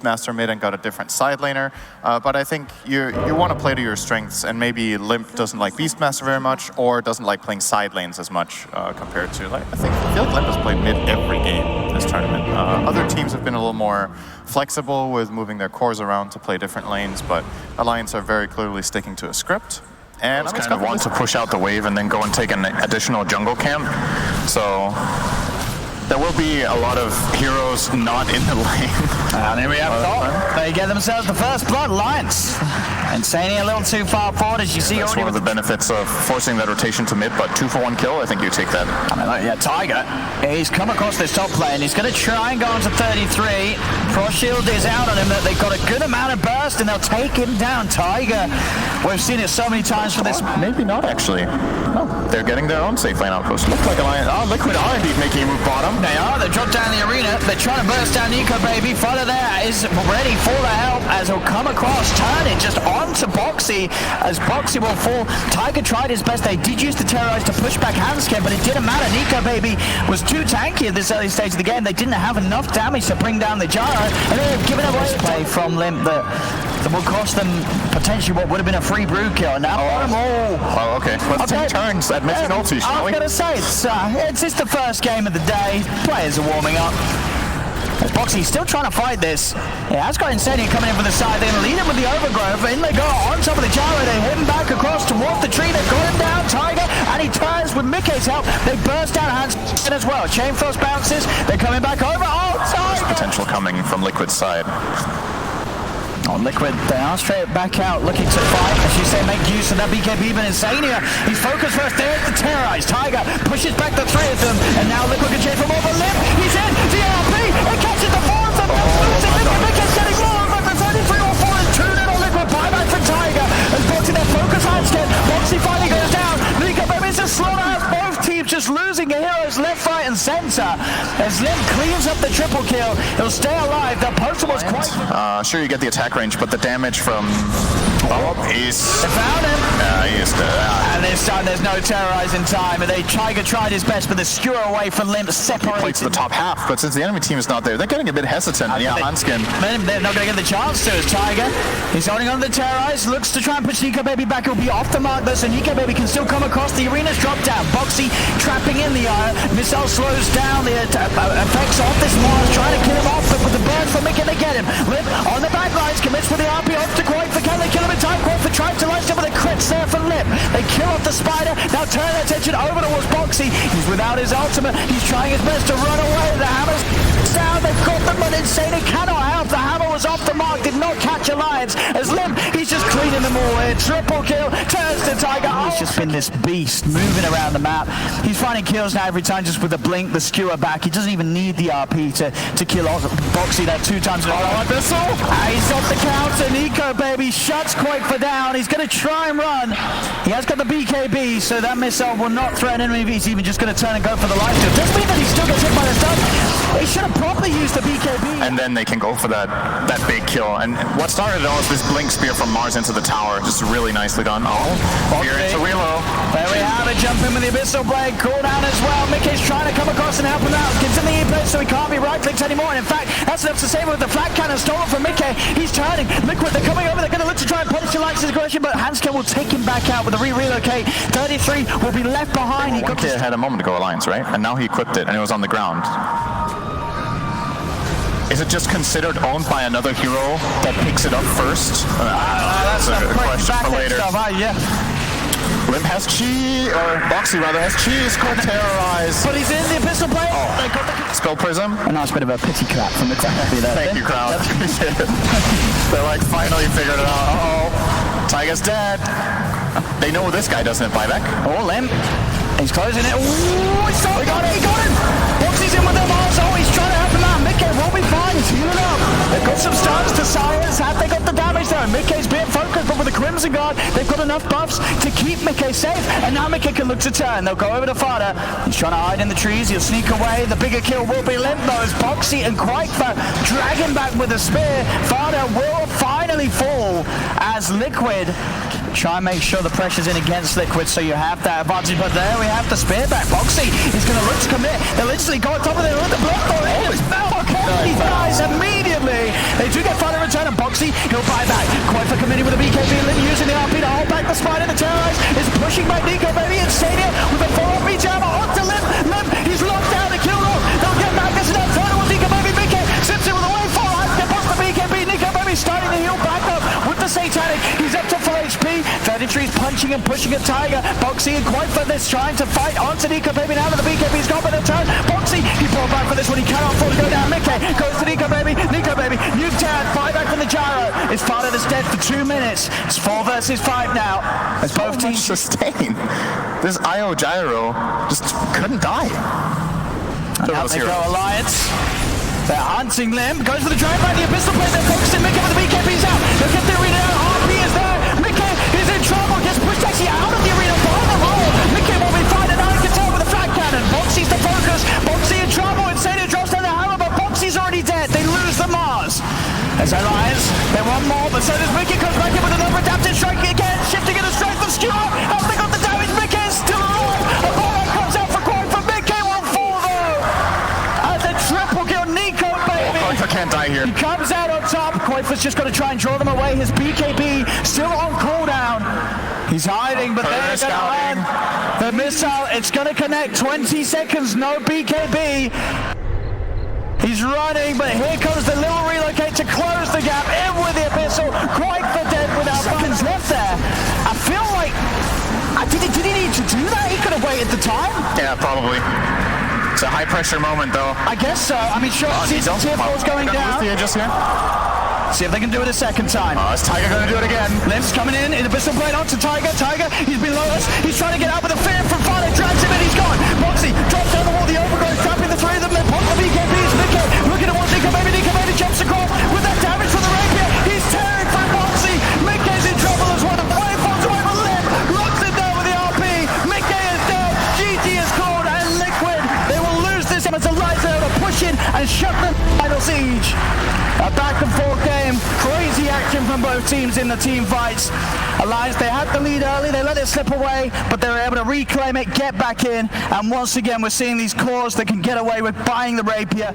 Beastmaster mid and got a different side laner. But I think you want to play to your strengths, and maybe Limp doesn't like Beastmaster very much, or doesn't like playing side lanes as much compared to, like, I feel like Limp has played mid every game this tournament. Other teams have been a little more flexible with moving their cores around to play different lanes, but Alliance are very clearly sticking to a script. And kind of want to push out the wave and then go and take an additional jungle camp. So there will be a lot of heroes not in the lane. And here we have Dota. They get themselves the first blood. Alliance. Insania a little too far forward, as you see. That's one of the benefits of forcing that rotation to mid, but 2-for-1 kill, I think you take that. I mean, yeah, Tiger, he's come across this top lane. He's going to try and go on to 33. Frost Shield is out on him. They've got a good amount of burst, and they'll take him down. Tiger, we've seen it so many times for this. Maybe not, actually. No, they're getting their own safe lane outpost. Looks like Alliance. Oh, Liquid are indeed making a move bottom. They are. They dropped down the arena. They're trying to burst down Nico, baby. Fighter there is ready for the help as he'll come across, turn it just onto Boxy as Boxy will fall. Tiger tried his best. They did use the Terrorize to push back Handscan, but it didn't matter. Nico, baby, was too tanky at this early stage of the game. They didn't have enough damage to bring down the Gyro, and they've given away a play from Limp that will cost them potentially what would have been a free brew kill. Now, oh, okay. Let's take turns at missing ulti, shall we? I was going to say, it's just the first game of the day. Players are warming up. As Boxy's still trying to fight this. He has got Insania coming in from the side. They're going to lead him with the overgrowth. In they go on top of the Gyro. They hit him back across towards the tree. They've got him down, Tiger, and he turns with Mickey's help. They burst down Hans as well. Chain Frost bounces. They're coming back over. Oh, Tiger! There's potential coming from Liquid's side. On Liquid, they are straight back out, looking to fight, as you say, make use of that BKB, but Insania, he's focused first there at the Terrorize. Tiger pushes back the three of them, and now Liquid can chain from over Limp. He's in, the RP, it catches the four of them, Liquid getting low, but the 33 or 4 is 2 on Liquid, buyback from Tiger, as Boxy their focus handscan, Boxy finally goes down, Nico, baby, it's a slaughterhouse, both teams just losing heroes left, right, and center, as Limp cleans up the triple kill, he'll stay alive, the poster was quite... Sure, you get the attack range, but the damage from is... They found him! He is dead. And this time there's no Terrorize in time, and Tiger tried his best, but the skewer away from Limp separated. Plays the top half, but since the enemy team is not there, they're getting a bit hesitant. And yeah, Hanskin. They're not going to get the chance to, as Tiger. He's holding on to the Terrorize, looks to try and push Nico Baby back. He'll be off the mark though, so Nico Baby can still come across. The arena's dropped down. Boxy trapping in the eye. Missile slows down the effects off this Mars, trying to kill him off, but with the burn from Mickey, they get him. Limp on the back lines, commits with the RP off to Quake. Can they kill him in time? Quake for trying to line up with the crits there for Limp. They kill off the Spider. Now turn their attention over towards Boxy. He's without his ultimate. He's trying his best to run away. The hammer's down. They've got them, but Insane cannot help. The hammer was off the mark. Did not catch Alliance. As Limp, he's just cleaning them all in. Triple kill. Turns to Tiger. He's just been this beast moving around the map. He's finding kills now every time just with the blink, the skewer back. He doesn't even need the RP to kill Boxy that 2 times in a row. He's off the counter. Nico, baby, shuts Quake for down. He's going to try and run. He has got the BKB, so that missile will not threaten him if he's even just going to turn and go for the life steal. Doesn't mean that he still gets hit by the stun. He should have probably used the BKB. And then they can go for that big kill. And what started it all is this blink spear from Mars into the tower. Just really nicely done. Here into Relo. There we have it. Jump in with the Abyssal Blade. Cooldown as well. Mickey's trying to come across and help him out. Gives him the E-plate so he can't be right-clicked anymore. And in fact, that's enough to save him with the flat cannon stolen from Mickey. He's turning. Liquid, they're coming over. They're going to look to try and punish the likes of aggression, but Hanscan will take him back out with a relocate. 33 will be left behind. He had a moment ago, Alliance, right? And now he equipped it, and it was on the ground. Is it just considered owned by another hero that picks it up first? That's a question for later. Limp has Chi, or Boxy rather has Chi. It's called Terrorize. But he's in the Abyssal Blade. Spell Prism. A nice bit of a pity clap from the top. Thank you, crowd. They're like, finally figured it out. Tiger's dead. They know this guy doesn't have buyback. Limp. He's closing it. Ooh, he got it. Boxy's in with them also. He's trying to help him out. Mickey will be fine. He's healing up. They've got some stuns to silence. Have they got the damage though? Mickey's being focused, but with the Crimson Guard, they've got enough buffs to keep Mickey safe. And now Mickey can look to turn. They'll go over to Fada. He's trying to hide in the trees. He'll sneak away. The bigger kill will be Limp though, as Boxy and Quakefa drag him back with a spear. Fada will finally fall as Liquid try and make sure the pressure's in against Liquid, so you have that advantage. But there we have the spear back. Boxy is going to look to commit. They'll instantly go on top of it. Look at the block for it. He dies immediately. They do get final return, and Boxy, he'll buy back. Quite for committing with a BKB, using the RP to hold back the spider. The Terrorize is pushing back Nico Baby and Stadia with a full RP jammer onto Limp. Limp, he's locked down the kill roll. They'll get back. This is that third one. Nico Baby, BK, Simpson with a way forward. They bust the BKB. Nico Baby starting to heal back up with the Satanic. He's up to full HP. 33 is punching and pushing at Tiger. Boxy and quite for this, trying to fight onto Nico Baby. Now that the BKB's gone by the turn. Boxy, he brought back for this one. He cannot afford to go down. Mickey goes to Nico Baby. Nico Baby, nuke down. Buyback from the gyro. His father is dead for 2 minutes. It's 4 versus 5 now. As both teams sustain. This IO gyro just couldn't die. And out they go, Alliance. They're hunting Limb. Goes for the drive by the Abyssal play. They're focusing. Mickey with the BKB's out. They'll get the arena out. RP is there. Mickey is in trouble. Gets pushed actually out of the arena by the roll. Mickey will be fine. And now he can tell with the flat cannon. Boxy's the focus. Boxy in trouble. Insane drops down the hammer, but Boxy's already dead. They lose the Mars. As Alliance, they want more, but so does Mickey. Comes back in with another adaptive strike again. Shifting in the strength of Skewer. How they got the damage. Mickey is still alive. A ball comes out for Quite for Mickey. Will fall though. As a triple kill. Nico Baby. Koifa can't die here. He comes out on top. Koifa's just going to try and draw them away. His BKB still on cooldown. He's hiding, but they're going to land the missile. It's going to connect. 20 seconds. No BKB. He's running, but here comes the little relocate to close the gap. In with the Abyssal. Quite for dead without seconds left there. I feel like... Did he need to do that? He could have waited the time. Yeah, probably. It's a high pressure moment though. I guess so. I mean, sure, tier 4's going down. Just here. See if they can do it a second time. Is Tiger going to do it again? Limp's coming in Abyssal blade onto Tiger. Tiger, he's been lowest. He's trying to get out with a fear from Father. Drags him in, he's gone. Boxy drops down the wall. The overgrowth trapping the three of them. Limp on the BKBs. Mickey looking at what Nico Baby. Nico Baby jumps across with that damage from the rapier. He's tearing through Boxy. Mickey's in trouble as well. The way falls away from Limp. Locks it down with the RP. Mickey is dead. GG is called and Liquid. They will lose this as Alliance are able to push in and shut the final siege. A back and forth game, crazy action from both teams in the team fights. Alliance, they had the lead early, they let it slip away, but they were able to reclaim it, get back in, and once again we're seeing these cores that can get away with buying the rapier.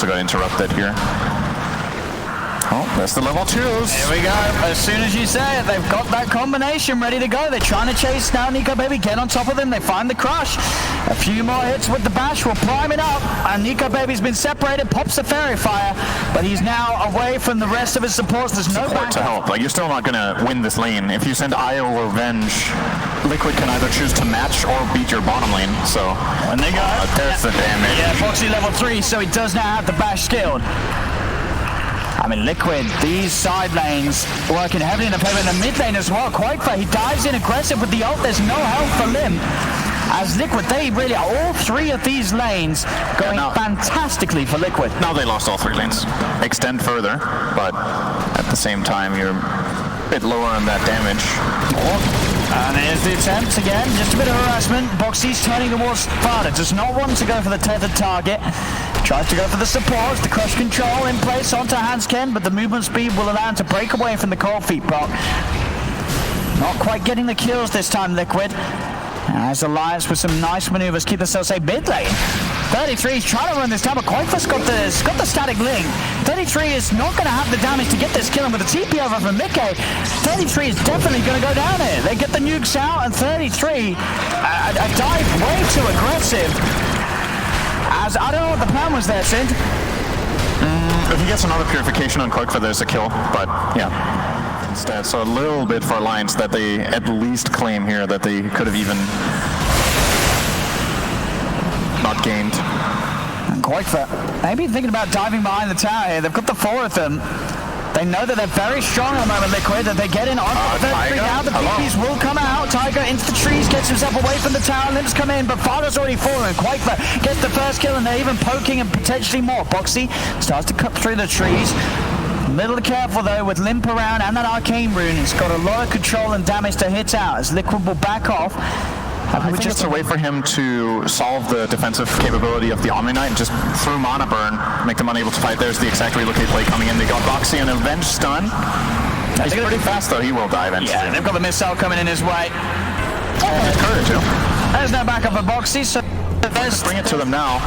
Got interrupted here. Oh, that's the level 2s. Here we go. As soon as you say it, they've got that combination ready to go. They're trying to chase now Nico Baby, get on top of them. They find the crush. A few more hits with the bash will prime it up. And Nico Baby's been separated, pops the fairy fire, but he's now away from the rest of his supports. There's no back to help. Like, you're still not going to win this lane. If you send IO or Venge, Liquid can either choose to match or beat your bottom lane. So when they go, there's the damage. Yeah, Foxy level 3, so he does now have the bash skilled. I mean, Liquid, these side lanes working heavily in the favor in the mid lane as well. Quite fair. He dives in aggressive with the ult. There's no help for Limb. As Liquid, they really are all 3 of these lanes going fantastically for Liquid. Now they lost all 3 lanes. Extend further, but at the same time, you're a bit lower on that damage. And here's the attempt again, just a bit of harassment. Boxy's turning towards Fada, does not want to go for the tethered target. Tries to go for the supports, the crush control in place onto Hansken, but the movement speed will allow him to break away from the cold feet block. Not quite getting the kills this time, Liquid. As Alliance with some nice maneuvers keep themselves safe mid lane. 33 is trying to run this down, but Quite's got the static link. 33 is not going to have the damage to get this kill, and with the TP over from Mickey, 33 is definitely going to go down here. They get the nukes out, and 33 a dive way too aggressive. As I don't know what the plan was there, Sid. If he gets another purification on Koifa, there's a kill, but yeah. Instead, so a little bit for Alliance that they at least claim here that they could have even not gained. And Koifa, maybe thinking about diving behind the tower here. They've got the 4 of them. They know that they're very strong at the moment, Liquid, that they get in on the third tree now. The BBs will come out. Tiger into the trees, gets himself away from the tower. Limbs come in, but Father's already fallen. Quaker gets the first kill, and they're even poking and potentially more. Boxy starts to cut through the trees. A little careful though with Limp around and that arcane rune. It's got a lot of control and damage to hit out as Liquid will back off. I think it's a way for him to solve the defensive capability of the Omni Knight and just through mana burn, make them unable to fight. There's the exact relocate play coming in. They got Boxy and Avenge stun. He's pretty fast though, he will die eventually. Yeah, they've got the missile coming in his way. There's courage too. There's no backup for Boxy, so let's bring it to them now.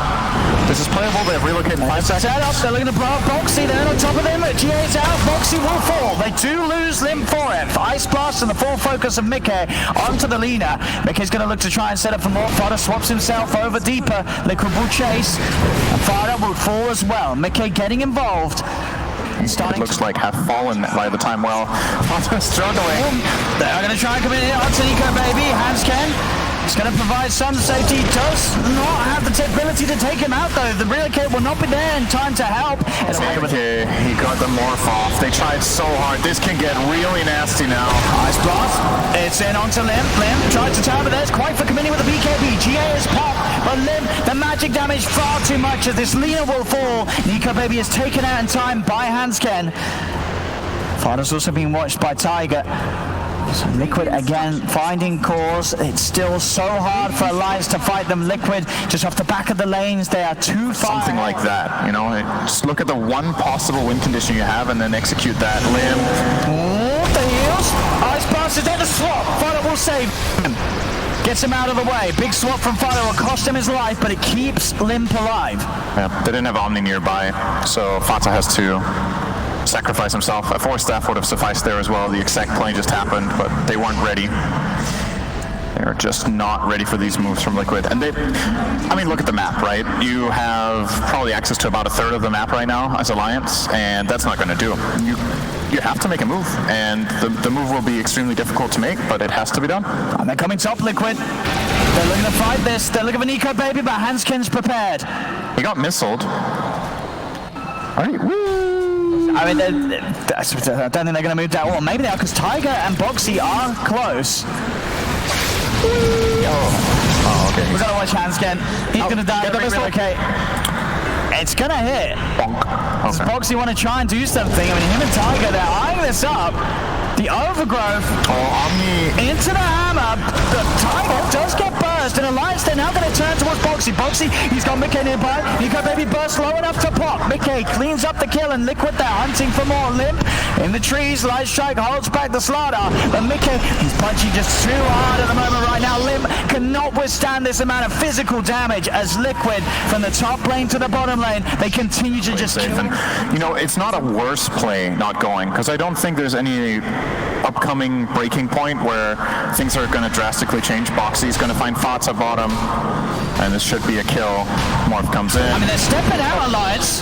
This is playable, they have relocated in 5 seconds. Set up, they're looking to blow up Boxy, they're on top of them, GA's out, Boxy will fall. They do lose Limb for it. Ice Blast and the full focus of Mickey onto the Lina. Mickey's going to look to try and set up for more. Fodder swaps himself over deeper. Liquid will chase, and Fodder will fall as well. Mickey getting involved. It looks like have fallen by the time well. Fodder's struggling. They're going to try and come in here onto Nico Baby. Hansken. It's going to provide some safety. Does not have the ability to take him out though. The relocate will not be there in time to help. Okay, he got the morph off. They tried so hard. This can get really nasty now. Ice Blast. It's in onto Limp. Limp tried to tower, but there's quite for committing with the BKB. GA is popped, but Limp, the magic damage far too much as this Lina will fall. Nico Baby is taken out in time by Hansken. Father's also being watched by Tiger. So Liquid again finding cores. It's still so hard for Alliance to fight them. Liquid just off the back of the lanes. They are too far. Something like that, you know. Just look at the one possible win condition you have and then execute that. Limb. The heals. Ice Blast is there to swap. Father will save him. Gets him out of the way. Big swap from Father will cost him his life, but it keeps Limp alive. Yeah, they didn't have Omni nearby, so Fata has to sacrifice himself. A Force Staff would have sufficed there as well. The exact play just happened, but they weren't ready. They're just not ready for these moves from Liquid. And I mean, look at the map, right? You have probably access to about a third of the map right now as Alliance, and that's not going to do. You have to make a move, and the move will be extremely difficult to make, but it has to be done. And they're coming top, Liquid. They're looking to fight this. They're looking for Nico Baby, but Hansken's prepared. He got missiled. All right, woo! I mean, I don't think they're going to move that well. Maybe they are, because Tiger and Boxy are close. Oh, okay. We've got to watch Hansken. He's going to die. Okay. It's going to hit. Bonk. Okay. Does Boxy want to try and do something? I mean, him and Tiger, they're eyeing this up. The overgrowth into the hammer. The Tiger does get burst, and Alliance they're now going to turn towards Boxy. Boxy, he's got Mickey nearby. Nico Baby burst low enough to pop. Mickey cleans up the kill, and Liquid they're hunting for more. Limp in the trees. Light Strike holds back the slaughter, but Mickey he's punching just too hard at the moment right now. Limp cannot withstand this amount of physical damage as Liquid from the top lane to the bottom lane they continue to just kill. And, you know, it's not a worse play not going, because I don't think there's any upcoming breaking point where things are going to drastically change. Boxy's going to find Fata bottom, and this should be a kill. Morph comes in. I mean, they're stepping out, Alliance.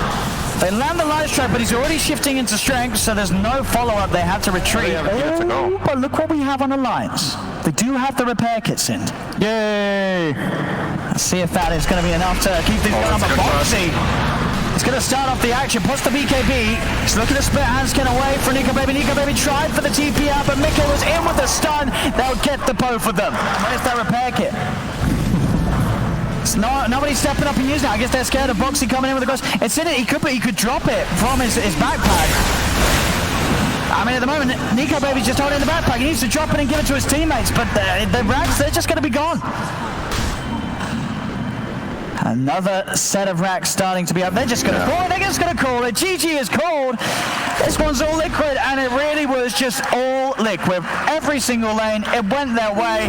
They land the light strike, but he's already shifting into strength, so there's no follow-up. They have to retreat. But look what we have on Alliance. They do have the repair kits in. Yay! Let's see if that is going to be enough to keep things going. But Boxy, it's going to start off the action. Plus the BKB. He's looking to split Hansken away for Nico Baby. Nico Baby tried for the TP out, but Mickey was in with the stun. They'll get the both of them. Where's that repair kit? Nobody's stepping up and using it. I guess they're scared of Boxy coming in with the ghost. It's in it. He could drop it from his backpack. I mean, at the moment, Nico Baby's just holding the backpack. He needs to drop it and give it to his teammates, but the racks, they're just going to be gone. Another set of racks starting to be up. They're just going to call it. They're just going to call it. GG is called. This one's all Liquid, and it really was just all Liquid. Every single lane, it went their way.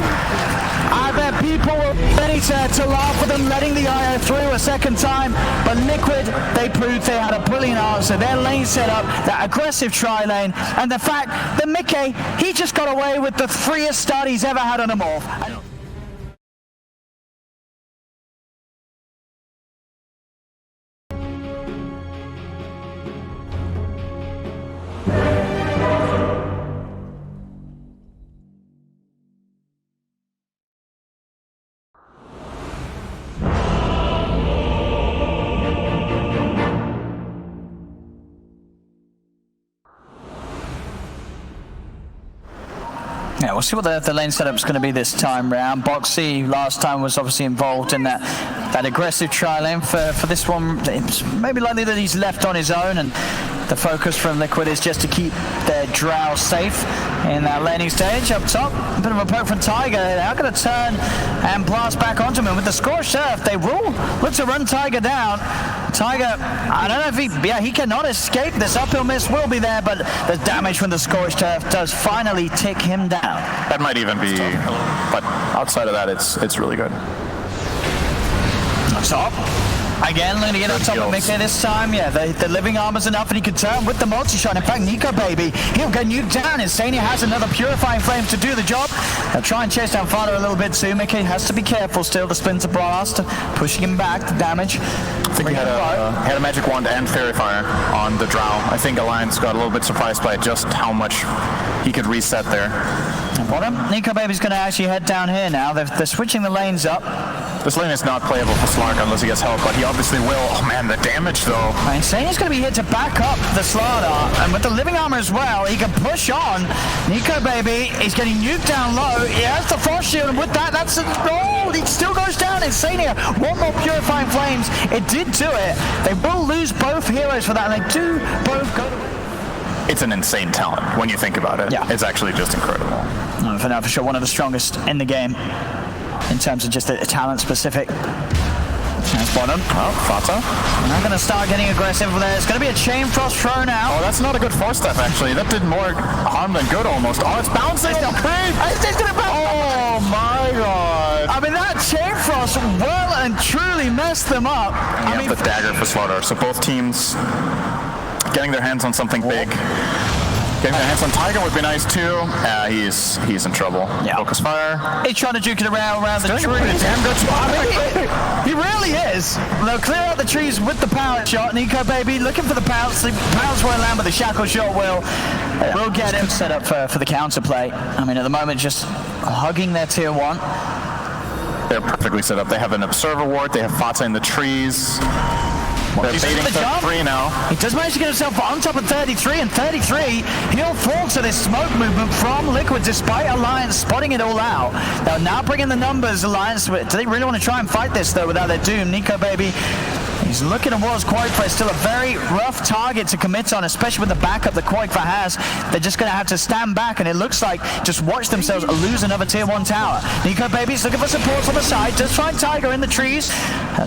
I bet people were ready to laugh at them letting the IO through a second time, but Liquid, they proved they had a brilliant answer. Their lane set up, that aggressive tri-lane, and the fact that Mickey, he just got away with the freest start he's ever had on a morph. Yeah, we'll see what the lane setup's going to be this time round. Boxy last time was obviously involved in that aggressive tri lane. For this one, it's maybe likely that he's left on his own, and the focus from Liquid is just to keep their Drow safe in that laning stage. Up top, a bit of a poke from Tiger. They're going to turn and blast back onto him. And with the Scorched Earth, they will look to run Tiger down. Tiger, I don't know if he cannot escape. This uphill miss will be there, but the damage from the Scorched Earth does finally tick him down. That might even be, but outside of that, it's really good. Top. Again, looking to get on top of Mickey this time. Yeah, the living armor's enough, and he can turn with the multi-shot. In fact, Nico Baby, he'll get nuked down. Insania has another Purifying Flame to do the job. They'll try and chase down Fada a little bit too. Mickey has to be careful still. The Splinter Blast pushing him back, the damage. I think he had a Magic Wand and Fairy Fire on the Drow. I think Alliance got a little bit surprised by just how much he could reset there. Bottom, Nico Baby's going to actually head down here now. They're switching the lanes up. This lane is not playable for Slark unless he gets help, but he obviously will. Oh man, the damage though. Insania's going to be here to back up the Slardar, and with the living armor as well, he can push on. Nico Baby is getting nuked down low. He has the Frost Shield, and with that, that's a goal. He still goes down. Insania, one more Purifying Flames. It did do it. They will lose both heroes for that, and they do both go to... It's an insane talent when you think about it. Yeah. It's actually just incredible. For now, for sure, one of the strongest in the game in terms of just a talent specific. That's bottom. Oh, Fata. They're going to start getting aggressive there. It's going to be a Chain Frost thrown out. Oh, that's not a good force step, actually. That did more harm than good, almost. Oh, it's bouncing. It's going to bounce. Oh, my God. I mean, that Chain Frost well and truly messed them up. I mean, the dagger for Slaughter. So both teams getting their hands on something big. Getting their hands on Tiger would be nice too. He's in trouble. Yeah. Focus fire. He's trying to juke it around the trees. Damn good spot. He really is. They'll clear out the trees with the power shot. Nico Baby looking for the pounce. The pounce won't land, but the shackle shot will get him set up for the counter play. I mean, at the moment, just hugging their tier 1. They're perfectly set up. They have an observer ward. They have Fata in the trees. They're baiting 33 now. He does manage to get himself on top of 33, and 33, he'll fall to this smoke movement from Liquid despite Alliance spotting it all out. They'll now bring in the numbers, Alliance. Do they really want to try and fight this, though, without their Doom? Nico Baby, he's looking towards Quakefa. It's still a very rough target to commit on, especially with the backup that Quakefa has. They're just going to have to stand back, and it looks like just watch themselves lose another tier 1 tower. Nico Baby's looking for support on the side. Just find Tiger in the trees.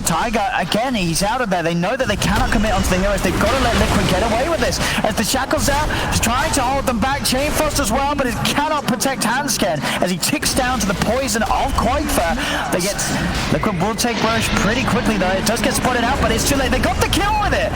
Tiger, again, he's out of there. They know that they cannot commit onto the heroes. They've got to let Liquid get away with this. As the shackles out, he's trying to hold them back. Chain Frost as well, but it cannot protect Handscan as he ticks down to the poison of Quakefa. Liquid will take Roche pretty quickly, though. It does get spotted out, but it's too late. They got the kill with it.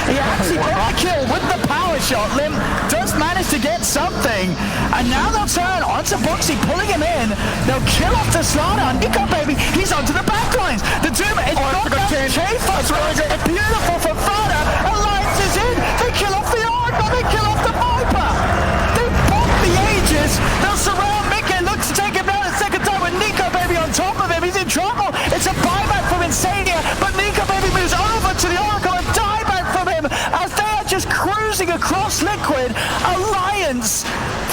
He actually got the kill with the power shot. Lim does manage to get something, and now they'll turn onto Boxy, pulling him in. They'll kill off the Slaughter. Nico Baby, he's onto the backlines. The Doom is not that Chain Frost. It's beautiful for Fada. Alliance is in. They kill off the Orc, but they kill off the Viper. They pop the Aegis. They'll surround Mickey. Look to take him down a second time with Nico Baby on top of him. He's in trouble. It's a buyback from Insania, but Nico Baby moves over to the Oracle and dieback from him as they are just cruising across Liquid. Alliance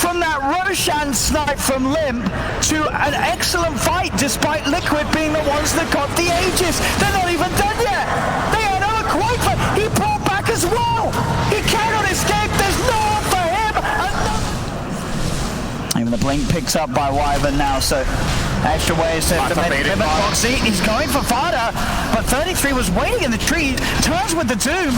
from that Roshan snipe from Limp to an excellent fight despite Liquid being the ones that got the Aegis. They're not even done yet. They had over Quakefa. He pulled back as well. He cannot escape. There's no one for him. Even the blink picks up by Wyvern now, so extra ways to limit Boxy. He's going for Fada, but 33 was waiting in the tree, turns with the Doom.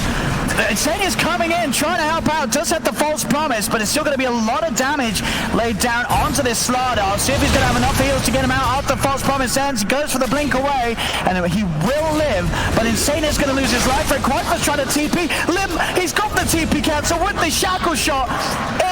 Insania's coming in, trying to help out, does have the false promise, but it's still going to be a lot of damage laid down onto this Slardar. See if he's going to have enough heals to get him out after false promise ends. He goes for the blink away, and he will live, but Insania's going to lose his life. Quakefa's trying to TP. Lim, he's got the TP cancel with the shackle shot.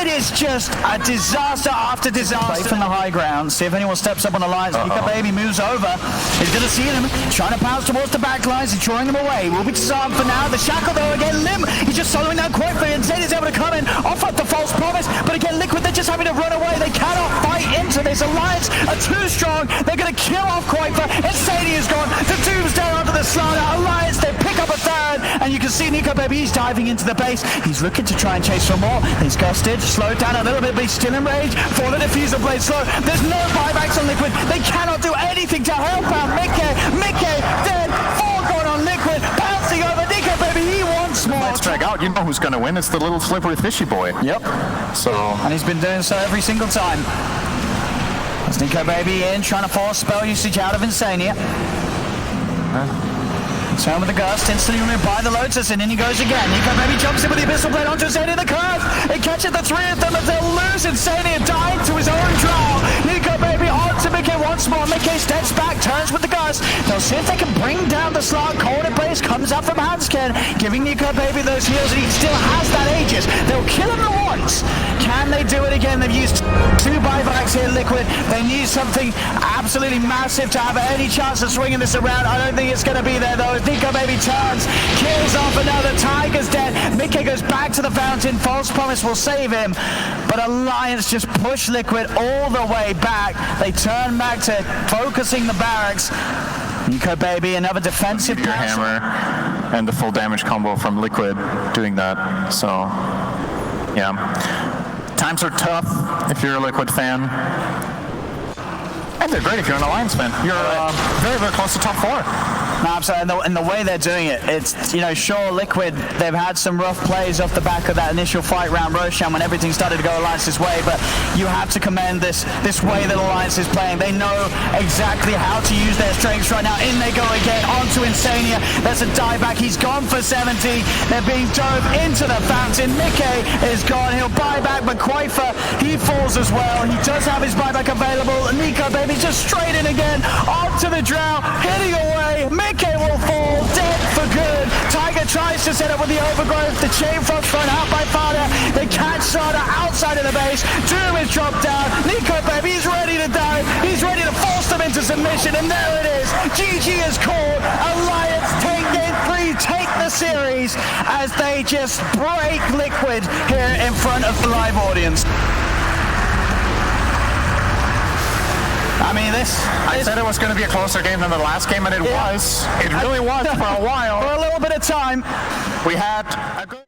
It is just a disaster after disaster. Play from the high ground, see if anyone steps up on the lines. Nico Baby moves over. He's going to see him, trying to pounce towards the back lines. He's drawing them away. Will be disarmed for now. The shackle though again. Lim, he's just soloing down Quakefa. Insania's able to come in, offer up the false promise, but again Liquid, they're just having to run away. They cannot fight into this. Alliance are too strong. They're going to kill off Quakefa. Insania's gone. The Doom's down onto the Slardar. Alliance, they pick up a third, and you can see Nico Nico Baby, he's diving into the base. He's looking to try and chase for more. He's gusted, slowed down a little bit, but he's still in range. For the diffuser blade slow. There's no buybacks on Liquid. They cannot do anything to help out Mickey dead. 4 going on Liquid. Bouncing over Nico Baby. He wants more. Let's drag out. You know who's going to win. It's the little slippery fishy boy. Yep. So. And he's been doing so every single time. There's Nico Baby in, trying to force spell usage out of Insania. Turn with the gust, instantly removed by the Lotus, and in he goes again. Nico Baby jumps in with the Abyssal Blade onto Insania in the curve. It catches the 3 of them as they'll lose Insania, dying to his own drow. Nico Baby onto Mickey once more. Mickey steps back, turns with the gust. They'll see if they can bring down the Slark. Cold Embrace comes up from Hanskin, giving Nico Baby those heals, and he still has that Aegis. They'll kill him once. Can they do it again? They've used 2 buybacks here, Liquid. They need something absolutely massive to have any chance of swinging this around. I don't think it's going to be there, though. Nico Baby turns, kills off another. Tiger's dead. Mickey goes back to the fountain. False Promise will save him. But Alliance just push Liquid all the way back. They turn back to focusing the barracks. Nico Baby, another defensive Your hammer and the full damage combo from Liquid doing that. So, yeah. Times are tough if you're a Liquid fan. And they're great if you're an Alliance fan. You're very, very close to top 4. No, absolutely. And the way they're doing it, it's, you know, sure, Liquid, they've had some rough plays off the back of that initial fight round Roshan when everything started to go Alliance's way, but you have to commend this way that Alliance is playing. They know exactly how to use their strengths right now. In they go again, onto Insania. There's a dieback. He's gone for 70. They're being dove into the fountain. Mickey is gone. He'll buy back, but Quaifa, he falls as well. He does have his buyback available. Nico Baby just straight in again, onto the drow, hitting away. Mickey will fall, dead for good. Tiger tries to set up with the overgrowth. The chain frost thrown out by Fada. They catch Sada outside of the base. Doom is dropped down. Nico Baby is ready to die. He's ready to force them into submission, and there it is. GG is called. Alliance take game 3, take the series as they just break Liquid here in front of the live audience. I mean, I said it was going to be a closer game than the last game, and it was. It really was for a while. For a little bit of time. We had a good...